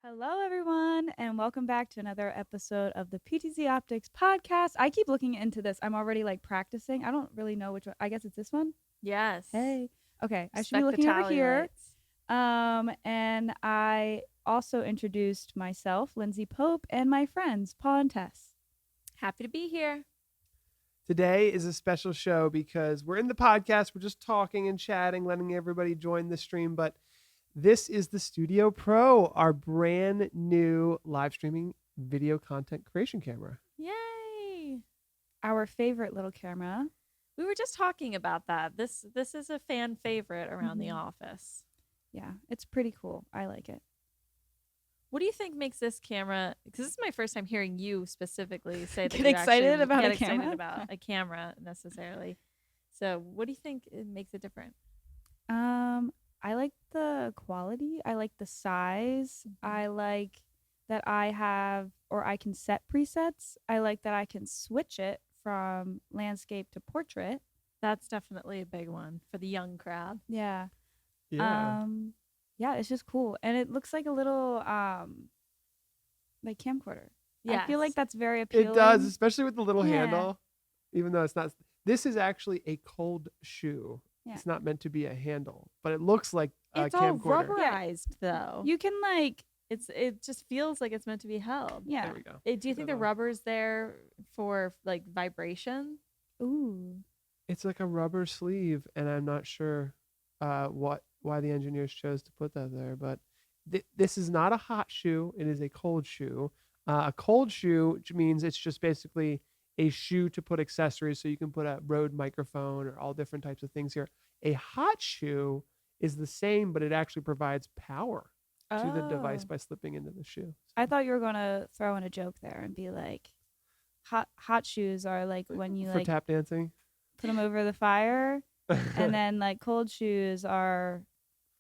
Hello, everyone, and welcome back to another episode of the PTZOptics podcast. I keep looking into this. I'm already like practicing. I don't really know which one. I guess it's this one. Yes. Hey. Okay. I should be Respect the looking over tally here. lights. And I also introduced myself, Lindsay Pope, and my friends, Paul and Tess. Happy to be here. Today is a special show because we're in the podcast. We're just talking and chatting, letting everybody join the stream. But this is the Studio Pro, our brand new live streaming video content creation camera. Yay. Our favorite little camera. We were just talking about that. This is a fan favorite around the office. Yeah, it's pretty cool. I like it. What do you think makes this camera? Because this is my first time hearing you specifically say that Get you excited actually about get a excited camera? about a camera necessarily. So, what do you think it makes it different? I like the quality. I like the size. I like that I have or I can set presets. I like that I can switch it from landscape to portrait. That's definitely a big one for the young crowd. Yeah. Yeah. Yeah, it's just cool. And it looks like a little like camcorder. I feel like Yes. that's very appealing. It does, especially with the little Yeah. handle, even though it's not. This is actually a cold shoe. Yeah. It's not meant to be a handle, but it looks like a It's all camcorder. rubberized though. You can like It just feels like it's meant to be held. yeah. There we go. Do you think the rubber's there for like vibration? Ooh. It's like a rubber sleeve, and I'm not sure why the engineers chose to put that there. But this is not a hot shoe; it is a cold shoe. A cold shoe, which means it's just basically a shoe to put accessories, so you can put a Rode microphone or all different types of things here. A hot shoe is the same, but it actually provides power to the device Oh. by slipping into the shoe. I thought you were gonna throw in a joke there and be like, hot shoes are like when you For like tap dancing. put them over the fire, and then like cold shoes are,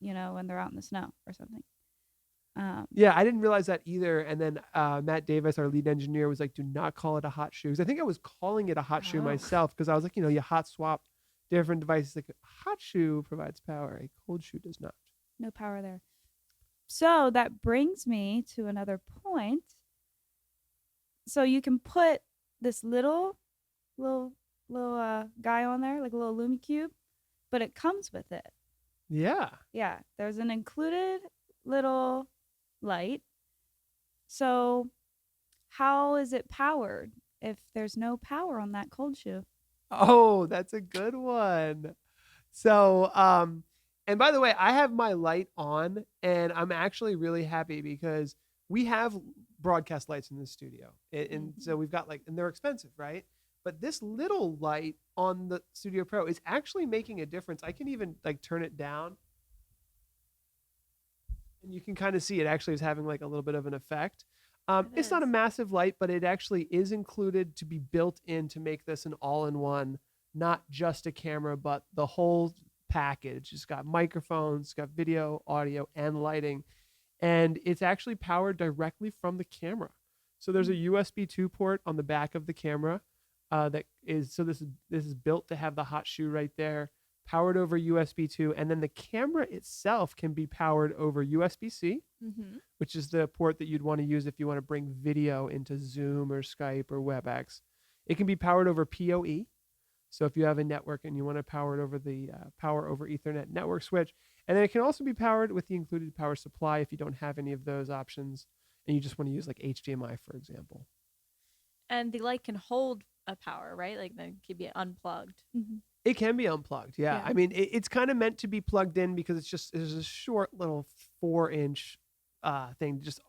when they're out in the snow or something. Yeah, I didn't realize that either. And then Matt Davis, our lead engineer, was like, "Do not call it a hot shoe." 'Cause I think I was calling it a hot shoe Oh. myself because I was like, you hot swap different devices. Like, a hot shoe provides power, a cold shoe does not. No power there. So that brings me to another point. So you can put this little guy on there, like a little LumiCube, but it comes with it. Yeah. Yeah, there's an included little light. So how is it powered if there's no power on that cold shoe? Oh, that's a good one. So, and by the way, I have my light on, and I'm actually really happy because we have broadcast lights in the studio, and so we've got and they're expensive, right? But this little light on the Studio Pro is actually making a difference. I can even turn it down, and you can kind of see it actually is having like a little bit of an effect. It's not a is. massive light, but it actually is included to be built in to make this an all-in-one, not just a camera, but the whole package. It's got microphones, it's got video, audio, and lighting, and it's actually powered directly from the camera. So there's a USB 2 port on the back of the camera this is built to have the hot shoe right there, powered over USB 2, and then the camera itself can be powered over USB-C, which is the port that you'd want to use if you want to bring video into Zoom or Skype or WebEx. It can be powered over PoE. So if you have a network and you want to power it over the power over Ethernet network switch, and then it can also be powered with the included power supply if you don't have any of those options and you just want to use like HDMI, for example. And the light can hold a power, right? Like that could be unplugged. It can be unplugged. Yeah. Yeah. I mean, it's kind of meant to be plugged in because it's a short little 4-inch thing. So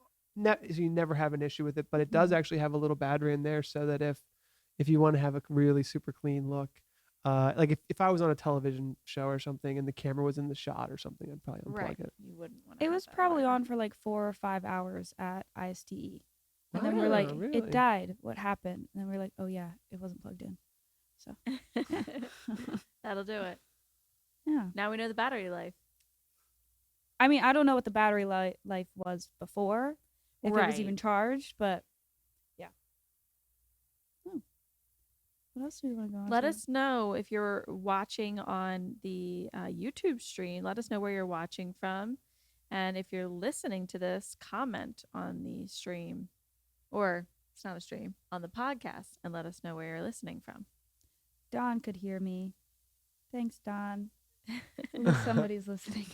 you never have an issue with it, but it does actually have a little battery in there so that if you want to have a really super clean look, like if I was on a television show or something and the camera was in the shot or something, I'd probably unplug it. You wouldn't want It was probably on for like 4 or 5 hours at ISTE. And then we're like, really? it died. What happened? And then we're like, oh yeah, it wasn't plugged in. So That'll do it. yeah. Now we know the battery life. I mean, I don't know what the battery life was before, if it was Right. even charged, but yeah. What else do we want to go on? Let us know if you're watching on the YouTube stream. Let us know where you're watching from. And if you're listening to this, comment on the stream, or it's not a stream, on the podcast, and let us know where you're listening from. Dawn could hear me. Thanks, Dawn. At least somebody's listening.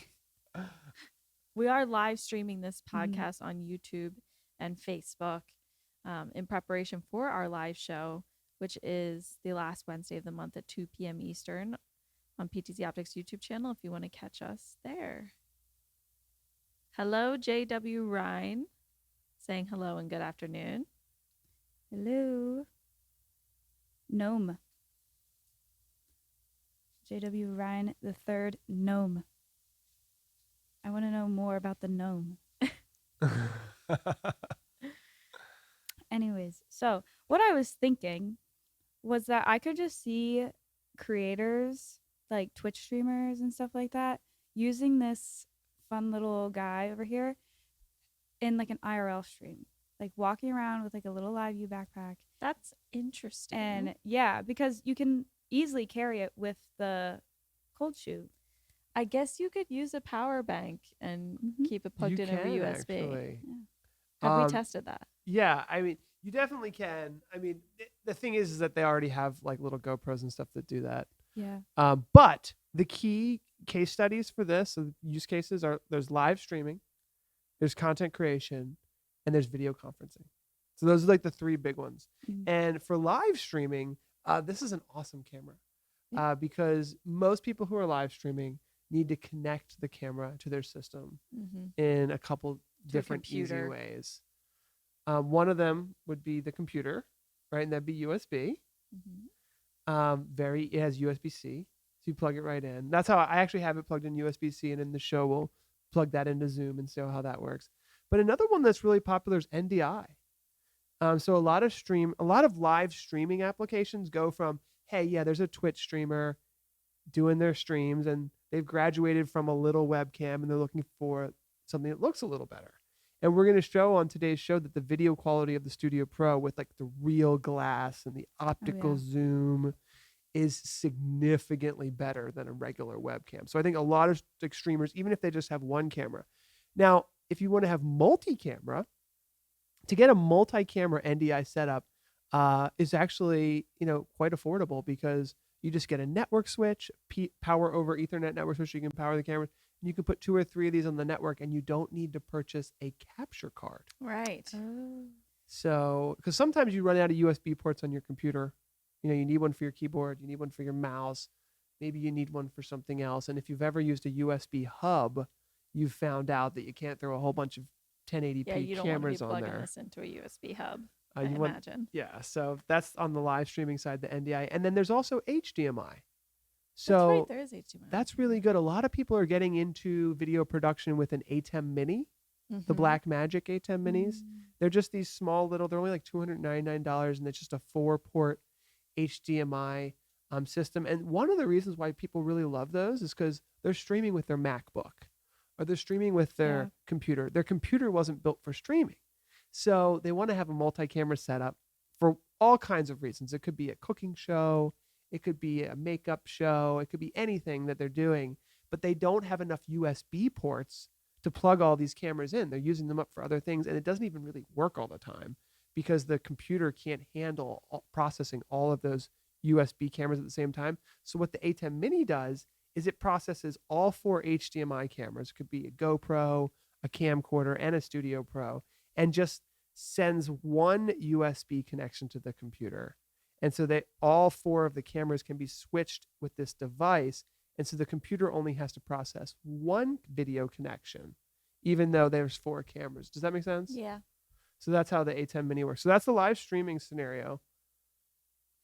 We are live streaming this Mhm. podcast on YouTube and Facebook in preparation for our live show, which is the last Wednesday of the month at 2 p.m. Eastern on PTZOptics YouTube channel if you want to catch us there. Hello, JW Ryan, saying hello and good afternoon. Hello. Gnome. J.W. Ryan the third gnome. I want to know more about the gnome. Anyways, so what I was thinking was that I could just see creators like Twitch streamers and stuff like that using this fun little guy over here in like an IRL stream, like walking around with like a little Live View backpack. That's interesting. And yeah, because you can easily carry it with the cold shoe. I guess you could use a power bank and keep it plugged You in over can, USB. actually. Have we tested that? Yeah, I mean, you definitely can. I mean, the thing is that they already have like little GoPros and stuff that do that. Yeah. But the key case studies for this, so use cases are there's live streaming, there's content creation, and there's video conferencing. So those are like the three big ones. Mhm. And for live streaming, this is an awesome camera because most people who are live streaming need to connect the camera to their system in a couple different easy computer. ways. One of them would be the computer, right? And that'd be USB. It has USB-C, so you plug it right in. That's how I actually have it plugged in USB-C, and in the show we'll plug that into Zoom and see how that works. But another one that's really popular is NDI. So a lot of live streaming applications go from, hey, yeah, there's a Twitch streamer doing their streams, and they've graduated from a little webcam, and they're looking for something that looks a little better. And we're going to show on today's show that the video quality of the Studio Pro with like the real glass and the optical zoom is significantly better than a regular webcam. So I think a lot of like streamers, even if they just have one camera. Now, if you want to have multi-camera, to get a multi-camera NDI setup is actually, quite affordable because you just get a network switch, power over Ethernet network switch, so you can power the camera. And you can put 2 or 3 of these on the network, and you don't need to purchase a capture card. Right. So, because sometimes you run out of USB ports on your computer. You need one for your keyboard, you need one for your mouse, maybe you need one for something else. And if you've ever used a USB hub, you've found out that you can't throw a whole bunch of 1080p Yeah, you don't cameras want to be on plugging there. this into a USB hub. I You imagine. Yeah, so that's on the live streaming side, the NDI. And then there's also HDMI. So that's right, there is HDMI. that's really good. A lot of people are getting into video production with an ATEM Mini, the Blackmagic ATEM Minis. They're just these small little, they're only like $299, and it's just a 4-port HDMI system. And one of the reasons why people really love those is because they're streaming with their MacBook or they're streaming with their computer. Their computer wasn't built for streaming. So they want to have a multi-camera setup for all kinds of reasons. It could be a cooking show. It could be a makeup show. It could be anything that they're doing, but they don't have enough USB ports to plug all these cameras in. They're using them up for other things, and it doesn't even really work all the time because the computer can't handle processing all of those USB cameras at the same time. So what the ATEM Mini does is it processes all 4 HDMI cameras. It could be a GoPro, a camcorder, and a Studio Pro, and just sends one USB connection to the computer. And so that all 4 of the cameras can be switched with this device. And so the computer only has to process one video connection, even though there's 4 cameras. Does that make sense? Yeah. So that's how the ATEM Mini works. So that's the live streaming scenario.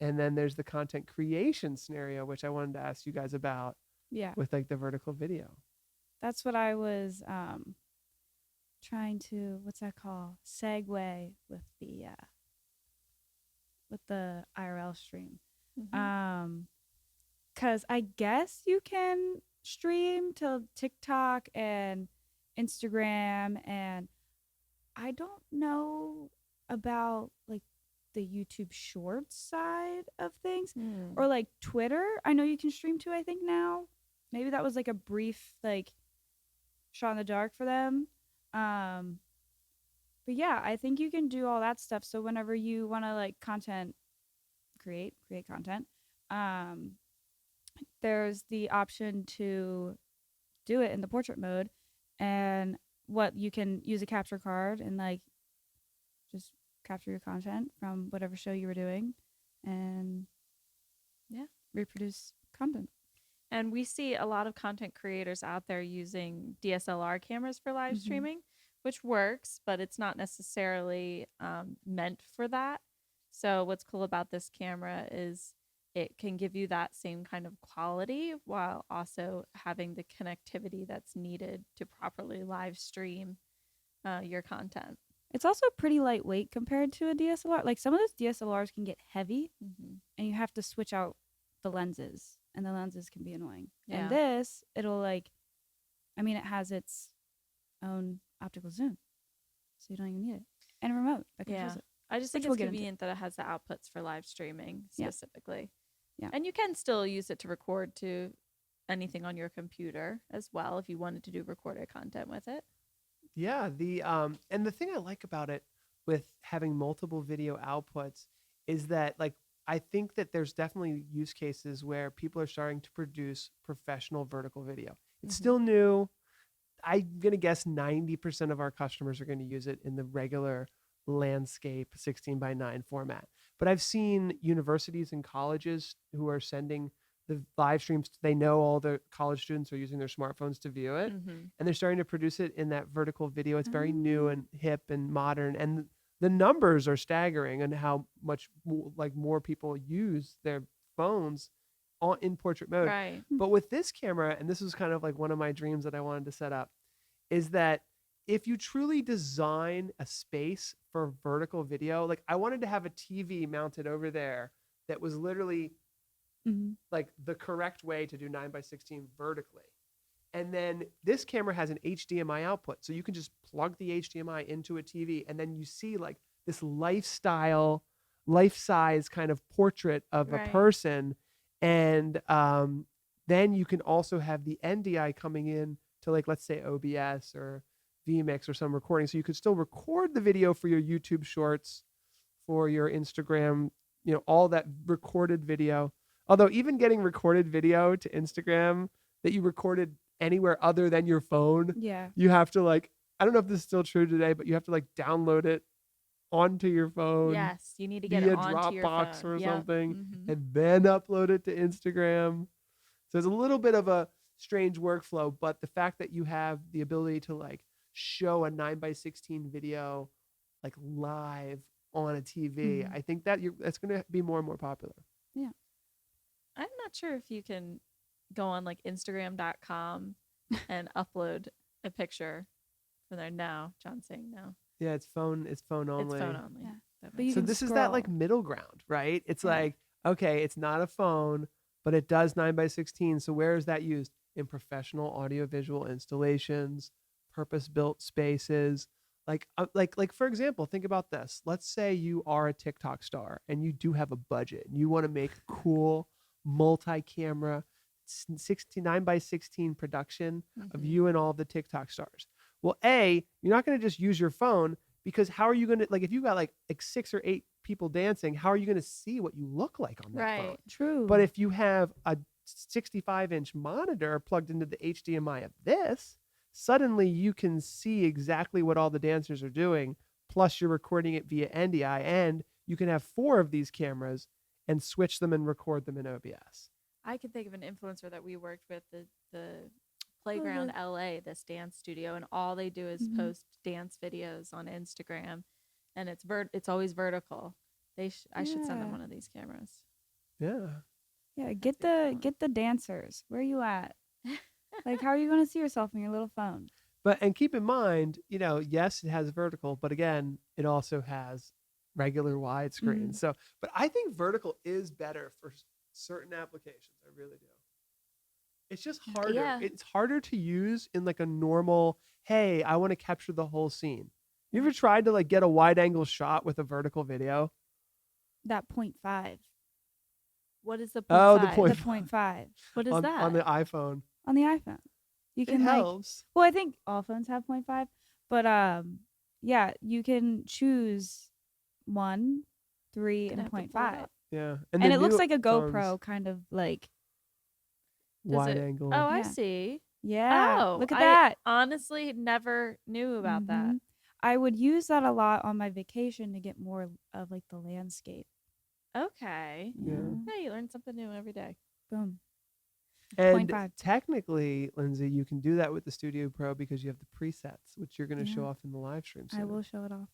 And then there's the content creation scenario, which I wanted to ask you guys about. Yeah. With like the vertical video. That's what I was trying to, what's that called? Segue with the IRL stream. Cause I guess you can stream to TikTok and Instagram, and I don't know about like the YouTube Shorts side of things or like Twitter. I know you can stream to, I think now. Maybe that was like a brief like shot in the dark for them. But yeah, I think you can do all that stuff. So whenever you want to like create content, um, there's the option to do it in the portrait mode, and what you can use a capture card and like just capture your content from whatever show you were doing, and Yeah. reproduce content. And we see a lot of content creators out there using DSLR cameras for live Mhm. streaming, which works, but it's not necessarily meant for that. So, what's cool about this camera is it can give you that same kind of quality while also having the connectivity that's needed to properly live stream your content. It's also pretty lightweight compared to a DSLR. Like some of those DSLRs can get heavy, and you have to switch out the lenses, and the lenses can be annoying. Yeah. And this, it'll like, I mean, it has its own optical zoom, so you don't even need it, and a remote that controls it. I just Which think we'll it's get into. convenient that it has the outputs for live streaming Yeah. specifically. Yeah. And you can still use it to record to anything on your computer as well if you wanted to do recorded content with it. Yeah, and the thing I like about it with having multiple video outputs is that like I think that there's definitely use cases where people are starting to produce professional vertical video. It's Mhm. still new. I'm going to guess 90% of our customers are going to use it in the regular landscape 16:9 format. But I've seen universities and colleges who are sending the live streams. They know all the college students are using their smartphones to view it, and they're starting to produce it in that vertical video. It's very new and hip and modern, and the numbers are staggering on how much more people use their phones in portrait mode. Right. But with this camera, and this was kind of like one of my dreams that I wanted to set up, is that if you truly design a space for vertical video, like I wanted to have a TV mounted over there that was literally like the correct way to do 9:16 vertically. And then this camera has an HDMI output. So you can just plug the HDMI into a TV, and then you see like this life-size kind of portrait of a Right. person. And then you can also have the NDI coming in to like, let's say OBS or vmix or some recording. So you could still record the video for your YouTube shorts, for your Instagram, all that recorded video. Although even getting recorded video to Instagram that you recorded anywhere other than your phone, you have to like, I don't know if this is still true today, but you have to like download it onto your phone. Yes, you need to get via it onto your Dropbox phone. or Yep. something, and then upload it to Instagram. So it's a little bit of a strange workflow, but the fact that you have the ability to like show a 9:16 video like live on a TV, I think that that's going to be more and more popular. Yeah. I'm not sure if you can go on like Instagram.com and upload a picture from there. No, John's saying no. Yeah, it's phone only. It's phone only. Yeah. That But you makes So can sense. this is that like scroll. middle ground, right? It's Yeah. like, okay, it's not a phone, but it does 9:16. So where is that used? In professional audiovisual installations, purpose-built spaces. Like for example, think about this. Let's say you are a TikTok star and you do have a budget and you want to make cool multi-camera 9:16 production of you and all the TikTok stars. Well, you're not going to just use your phone, because how are you going to, like, if you got like 6 or 8 people dancing, how are you going to see what you look like on that phone? Right. True. But if you have a 65-inch monitor plugged into the HDMI of this, suddenly you can see exactly what all the dancers are doing. Plus, you're recording it via NDI, and you can have 4 of these cameras and switch them and record them in OBS. I can think of an influencer that we worked with, the Playground LA, this dance studio, and all they do is post dance videos on Instagram, and it's always vertical. I should send them Yeah. one of these cameras. Yeah. Yeah, get the dancers. Where are you at? Like, how are you going to see yourself on your little phone? And keep in mind, yes, it has vertical, but again, it also has regular widescreen. So, but I think vertical is better for certain applications. I really do. It's just harder. Yeah. It's harder to use in like a normal, hey, I want to capture the whole scene. You ever tried to like get a wide angle shot with a vertical video? That 0.5. What is the Oh, the 0.5? point- The 0.5 What is that? On the iPhone. on the iPhone. You It can like, helps. well, I think all phones have 0.5, but yeah, you can choose 1, 3, Gonna and have to pull it 0.5. up. Yeah. And the it looks new like a phones, GoPro kind of like, Does wide it? angle. Oh, I Yeah. see. yeah, Oh, look at I that. honestly never knew about that. Mhm. I would use that a lot on my vacation to get more of like the landscape. Okay. Yeah. Hey, you learn something new every day. Boom. And 0.5. technically, Lindsay, you can do that with the Studio Pro because you have the presets, which you're going to show Yeah. off in the live stream I soon. will show it off.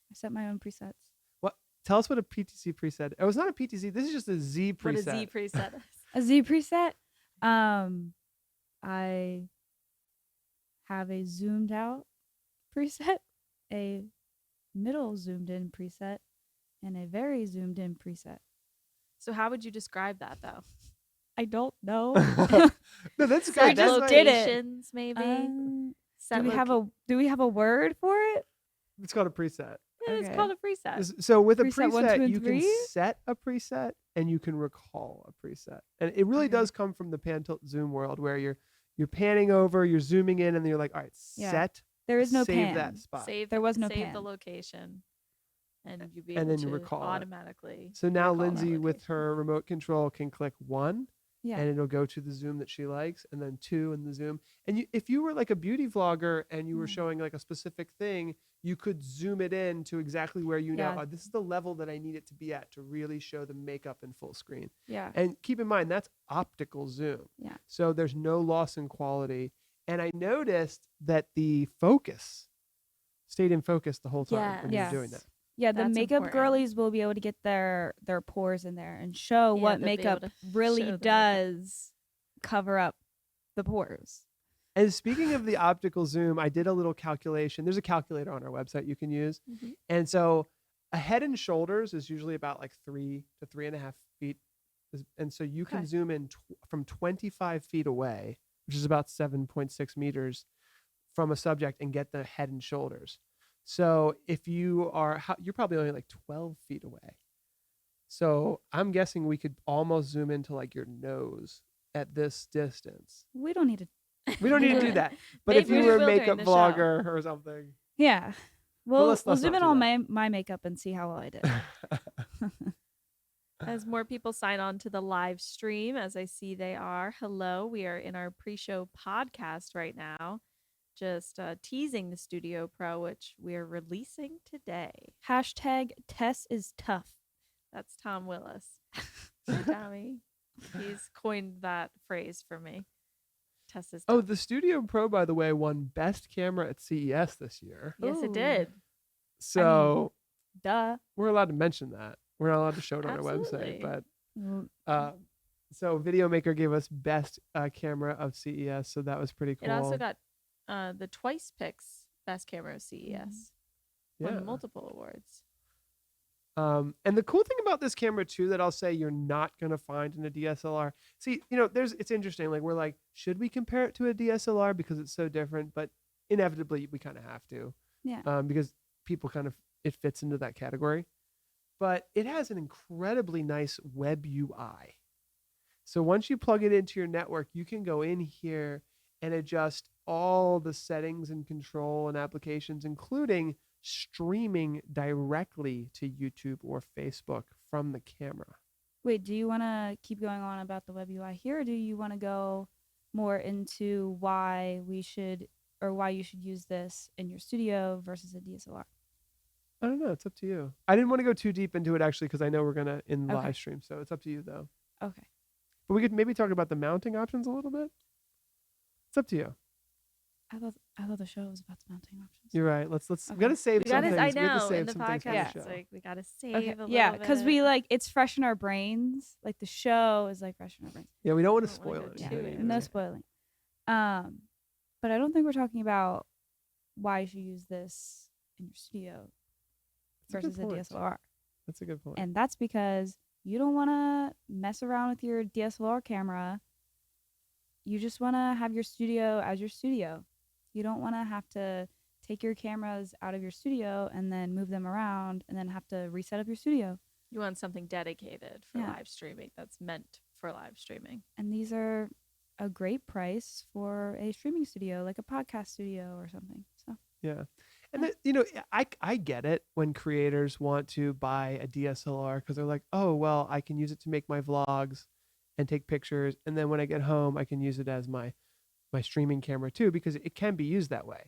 I set my own presets. What? Tell us what a PTZ preset. Oh, it's not a PTZ. This is just a Z preset. What a Z preset is. A Z preset. I have a zoomed out preset, a middle zoomed in preset, and a very zoomed in preset. So how would you describe that though? I don't know. No, that's Set good. That's just did it. locations, maybe. Do Set we have a word for it? It's called a preset. Yeah, it's Okay. called a preset. So with a Preset 1, 2, preset, and you can 3? set a preset and you can recall a preset, and it really Okay. does come from the pan tilt zoom world where you're panning over, you're zooming in, and then you're like, all right, Yeah. set. There is no save pan. that spot. There was no save the pan. location, and you'd be And able then you to recall it. automatically. So now recall that Lindsay, with location. her remote control, can click 1, Yeah. and it'll go to the zoom that she likes, and then 2 in the zoom. And if you were like a beauty vlogger and you were Mm. showing like a specific thing, you could zoom it in to exactly where you know, Yeah. oh, this is the level that I need it to be at to really show the makeup in full screen. Yeah. And keep in mind, that's optical zoom. Yeah. So there's no loss in quality. And I noticed that the focus stayed in focus the whole time when you were doing that. Yeah, the That's makeup important. girlies will be able to get their pores in there and show Yeah, what they'll be able makeup to really show the makeup. does cover up the pores. And speaking of the optical zoom, I did a little calculation. There's a calculator on our website you can use. Mhm. And so a head and shoulders is usually about like 3 to 3.5 feet. And so you can Okay. zoom in from 25 feet away, which is about 7.6 meters from a subject, and get the head and shoulders. So if you're probably only like 12 feet away. So I'm guessing we could almost zoom into like your nose at this distance. We don't need to. We don't need to do that. But if Maybe you we were a will during makeup the show. vlogger or something. Yeah. We'll let's zoom not in do on that. my makeup and see how well I did. As more people sign on to the live stream, as I see they are. Hello, we are in our pre-show podcast right now, just teasing the Studio Pro, which we're releasing today. Hashtag Tess is tough. That's Tom Willis. Hi, Tommy. He's coined that phrase for me. Tessa's Oh, tough. the Studio Pro, by the way, won Best Camera at CES this year. Yes, it Ooh. did. So Duh. we're allowed to mention that. We're not allowed to show it on our Absolutely. website. Mm, But so Videomaker gave us Best Camera of CES. So that was pretty cool. It also got the Twice Picks Best Camera of CES. yeah. Won multiple awards. And the cool thing about this camera too, that I'll say you're not going to find in a DSLR. See, it's interesting. Like we're like, should we compare it to a DSLR because it's so different? But inevitably we kind of have to. Yeah. Because people it fits into that category. But it has an incredibly nice web UI. So once you plug it into your network, you can go in here and adjust all the settings and control and applications, including streaming directly to YouTube or Facebook from the camera. Wait, do you want to keep going on about the web UI here, or do you want to go more into why you should use this in your studio versus a DSLR? I don't know. It's up to you. I didn't want to go too deep into it actually because I know we're gonna in the Okay. live stream, so it's up to you though. Okay. But we could maybe talk about the mounting options a little bit. It's up to you. I thought the show was about the mounting options. You're right. Let's we Okay. gotta save We some gotta, things. I We have to know, save in the some things for the podcast, show. it's like we gotta save Okay. a little Yeah, bit. because we it's fresh in our brains. Like the show is like fresh in our brains. Yeah, we don't want to don't wanna spoil go it. Yeah. too either. into No it. spoiling. But I don't think we're talking about why you should use this in your studio That's a good versus a point. DSLR. That's a good point. And that's because you don't want to mess around with your DSLR camera. You just want to have your studio as your studio. You don't want to have to take your cameras out of your studio and then move them around and then have to reset up your studio. You want something dedicated for Yeah. live streaming that's meant for live streaming. And these are a great price for a streaming studio, like a podcast studio or something. So Yeah. And then, you know, I get it when creators want to buy a DSLR because they're like, oh, well, I can use it to make my vlogs and take pictures. And then when I get home, I can use it as my streaming camera too, because it can be used that way.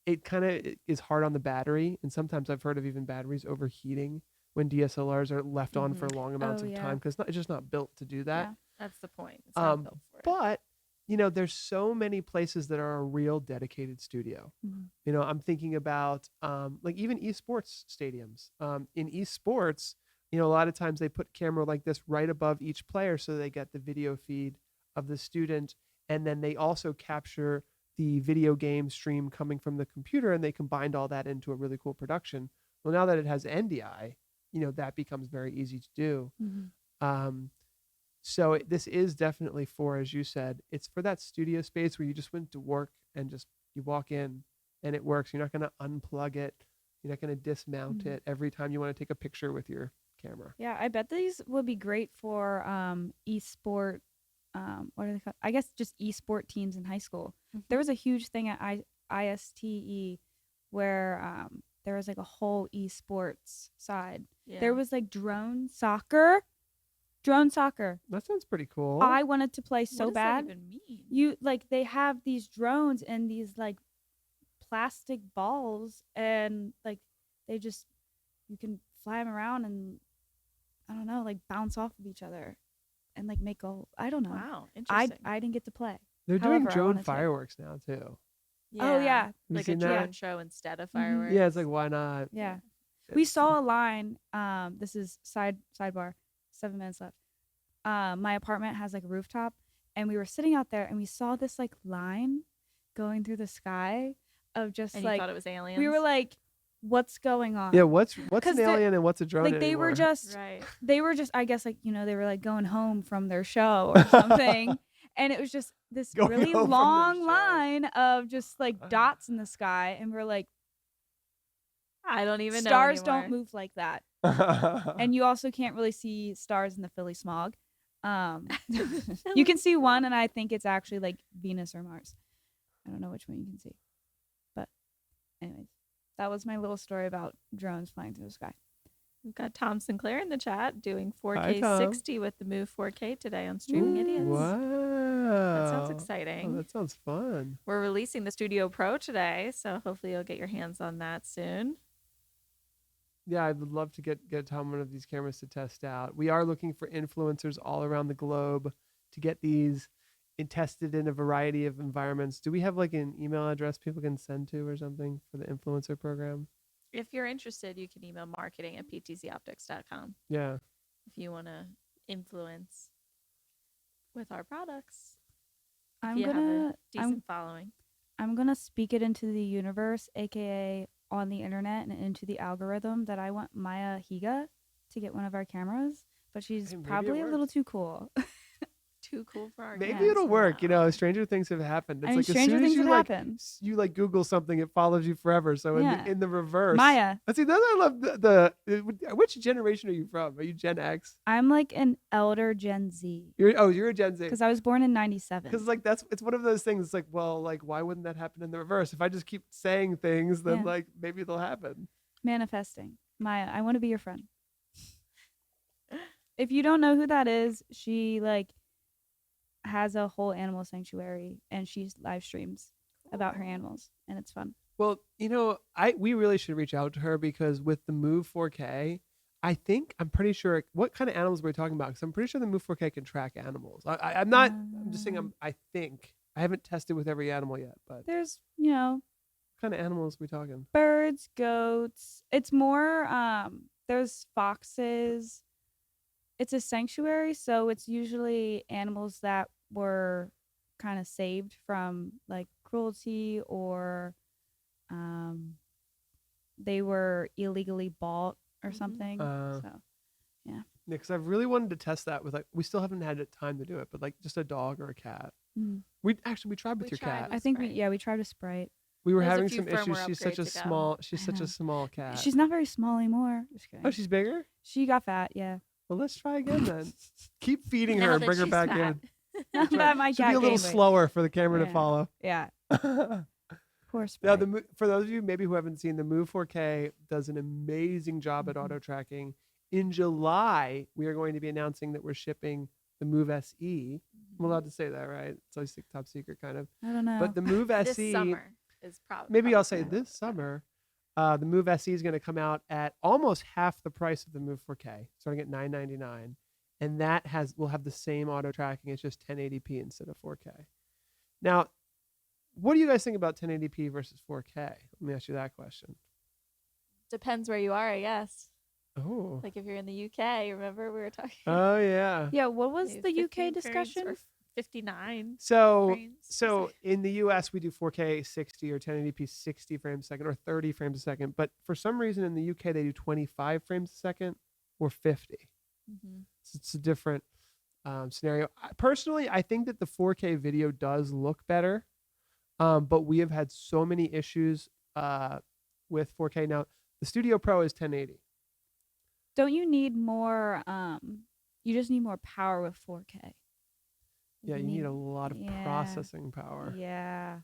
It kind of is hard on the battery. And sometimes I've heard of even batteries overheating when DSLRs are left on for long amounts of time because it's just not built to do that. Yeah. That's the point. It's not built for it. But you know, there's so many places that are a real dedicated studio. You know, I'm thinking about like even esports stadiums. In esports, you know, a lot of times they put camera like this right above each player so they get the video feed of the student, and then they also capture the video game stream coming from the computer, and they combined all that into a really cool production. Well, now that it has NDI, you know, that becomes very easy to do. So this is definitely for, as you said, it's for that studio space where you just went to work and just you walk in and it works. You're not going to unplug it. You're not going to dismount it every time you want to take a picture with your camera. yeah, I bet these would be great for esport. What are they called? I guess just esport teams in high school. There was a huge thing at ISTE where there was like a whole esports side. Yeah. There was like drone soccer. That sounds pretty cool. I wanted to play so what does bad. that even mean? You like they have these drones and these like plastic balls, and like they just you can fly them around and I don't know, like bounce off of each other and like make goal. I don't know. Wow, I interesting. didn't get to play. They're doing However, I drone wanted to. fireworks now too. Oh yeah, Have you like a seen drone that? show instead of fireworks. Yeah, it's like why not? yeah. We saw a line. This is sidebar. 7 minutes left. My apartment has like a rooftop, and we were sitting out there, and we saw this like line going through the sky of just And like you thought it was aliens. we were like, what's going on? Yeah, what's 'Cause an the- alien and what's a drone? like they were anymore? just right. they were just I guess like you know they were like going home from their show or something. And it was just this Going really home from their long show. line of just like dots in the sky, and we're like, I don't even know. stars don't anymore. move like that. And you also can't really see stars in the Philly smog. You can see one, and I think it's actually like Venus or Mars. I don't know which one you can see. But anyways, that was my little story about drones flying through the sky. We've got Tom Sinclair in the chat doing Hi, 4K Tom. 60 with the Move 4K today on Streaming Idiots. Wow. That sounds Oh, exciting. that sounds fun. We're releasing the Studio Pro today, so hopefully you'll get your hands on that soon. Yeah, I would love to get Tom one of these cameras to test out. We are looking for influencers all around the globe to get these tested in a variety of environments. Do we have like an email address people can send to or something for the influencer program? If you're interested, you can email marketing@PTZOptics.com Yeah. if you want to influence with our products. I'm If you have a gonna decent following. I'm gonna speak it into the universe, aka on the internet and into the algorithm, that I want Maya Higa to get one of our cameras, but she's Hey, maybe it probably a little works. tue cool. Too cool for our Maybe guests. it'll work. You know, Wow. stranger things have happened. It's I mean, like as stranger soon as things you have like happened. you like Google something, it follows you forever. So Yeah. in the reverse, Maya, See, then I love the which generation are you from? Are you Gen X? I'm like an elder Gen Z You're a Gen Z. because I was born in '97. Because like it's one of those things. It's like, well, like why wouldn't that happen in the reverse? If I just keep saying things, then Yeah. like maybe they'll happen. Manifesting. Maya, I want to be your friend. If you don't know who that is, she like has a whole animal sanctuary and she live streams about her animals, and it's fun. Well, you know, we really should reach out to her because with the Move 4K, I'm pretty sure. What kind of animals were we talking about? Because I'm pretty sure the Move 4K can track animals. I'm not. I'm just saying. I think I haven't tested with every animal yet, but There's, you know, what kind of animals are we talking? birds, goats. It's more there's foxes. It's a sanctuary, so it's usually animals that were kind of saved from like cruelty, or they were illegally bought or something. So Because I've really wanted to test that with we still haven't had time to do it, but like just a dog or a cat. mm. We tried with We your tried cat. with I think Sprite. we tried a Sprite. We were There's a having few some issues. firmware She's such a upgrades to go. small. She's I such know. a small cat. She's not very small anymore. Just kidding. Oh, she's bigger. She got fat. Yeah. Well, let's try again then. Keep feeding Now her and that bring her she's back fat. in. That my Should cat be a little gained weight. slower for the camera to Yeah. follow. Yeah. Poor Now, Sprite. for those of you maybe who haven't seen, the Move 4K does an amazing job at auto tracking. In July, we are going to be announcing that we're shipping the Move SE. I'm allowed to say that, right? It's always top secret, kind of. I don't know. But the Move SE, This summer is probably. maybe I'll say this summer, the Move SE is going to come out at almost half the price of the Move 4K, starting at $999, and that will have the same auto tracking. It's just 1080p instead of 4K. Now, what do you guys think about 1080p versus 4K? Let me ask you that question. Depends where you are, I guess. Oh. Like if you're in the UK, remember we were talking. Oh yeah. Yeah, what was maybe the 15 UK frames discussion? or 59 So frames. in the US we do 4K 60 or 1080p 60 frames a second or 30 frames a second, but for some reason in the UK they do 25 frames a second or 50. Mm-hmm. So it's a different scenario. Personally, I think that the 4K video does look better, but we have had so many issues with 4K. Now the Studio Pro is 1080. Don't you need more you just need more power with 4K. Yeah, you need a lot of yeah. processing power. Yeah.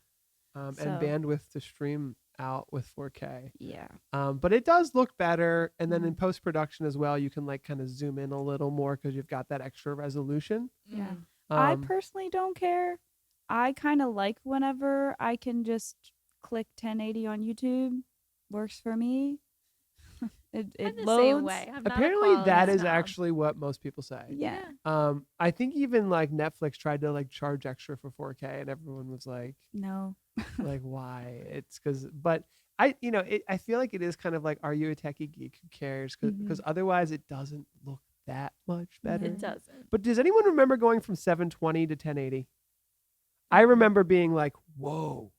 And So- bandwidth to stream out with 4K. Yeah. But it does look better. And then in post-production as well, you can like kind of zoom in a little more because you've got that extra resolution. Yeah. Mm. I personally don't care. I kind of like whenever I can just click 1080 on YouTube. Works for me. it I'm the loads. same way. I'm not a Apparently quality that is snob. actually what most people say. Yeah. I think even like Netflix tried to like charge extra for 4K and everyone was like, No. like why? It's because, but I feel like it is kind of like, are you a techie geek? Who cares? Because otherwise it doesn't look that much better. It doesn't. But does anyone remember going from 720 to 1080? I remember being like, whoa,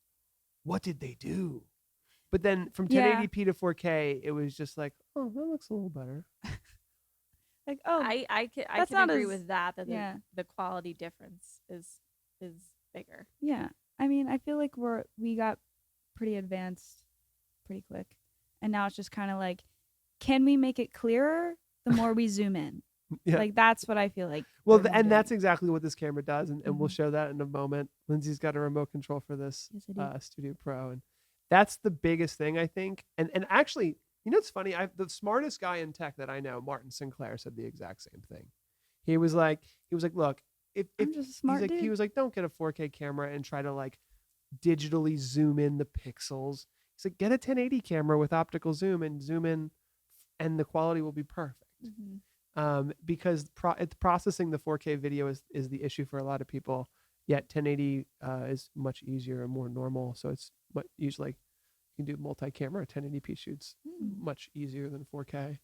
what did they do? But then from 1080p to 4K, it was just like, oh, that looks a little better. Like, oh, I that's can not agree as- with that. That yeah. the quality difference is bigger. yeah. I mean, I feel like we got pretty advanced pretty quick. And now it's just kind of like, can we make it clearer the more we zoom in? Yeah. Like, that's what I feel like. Well, they're and doing. that's exactly what this camera does. And we'll Mhm. show that in a moment. Lindsay's got a remote control for this Yes, I do. Studio Pro. And that's the biggest thing, I think. And actually, you know, it's funny. The smartest guy in tech that I know, Martin Sinclair, said the exact same thing. He was like, look, if I'm just a smart he dude. was like, don't get a 4K camera and try to like digitally zoom in the pixels. He's like, get a 1080 camera with optical zoom and zoom in, and the quality will be perfect. Because processing the 4K video is the issue for a lot of people. Yet 1080 is much easier and more normal. So it's usually you can do multi-camera 1080p shoots much easier than 4K.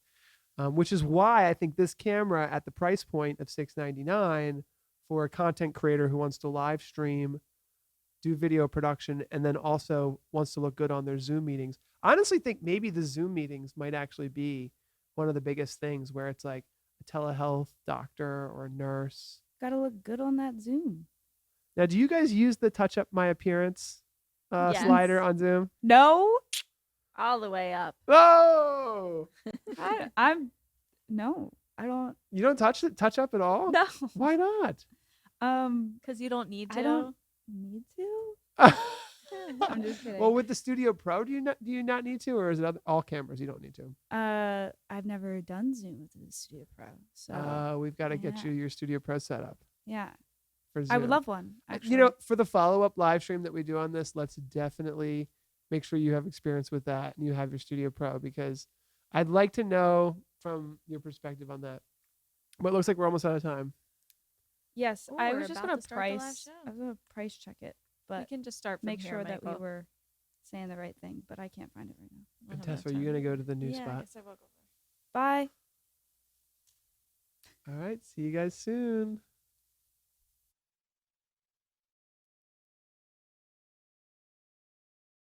Which is why I think this camera at the price point of $699 for a content creator who wants to live stream, do video production, and then also wants to look good on their Zoom meetings. I honestly think maybe the Zoom meetings might actually be one of the biggest things where it's like a telehealth doctor or a nurse. Gotta look good on that Zoom. Now, do you guys use the touch up my appearance Yes. slider on Zoom? No, All the way up. Oh, I'm no, I don't. you don't touch up at all? No. Why not? Because you don't need to. I don't need to. I'm just kidding. Well, with the Studio Pro, do you not need to, or is it all cameras you don't need to? I've never done Zoom with the Studio Pro, so We've got to get yeah. you your Studio Pro set up yeah, for Zoom. I would love one. Actually, You know, for the follow-up live stream that we do on this, let's definitely make sure you have experience with that and you have your Studio Pro, because I'd like to know from your perspective on that. But it looks like we're almost out of time. yes, Ooh, I we're was just about gonna to start the live price. show. I was gonna price check it, We but can just start from make here, sure that we Michael. were saying the right thing. But I can't find it right now. We'll And have Tess, are enough you time. going to go to the new Yeah, I spot? guess I will go. Bye. All right. See you guys soon.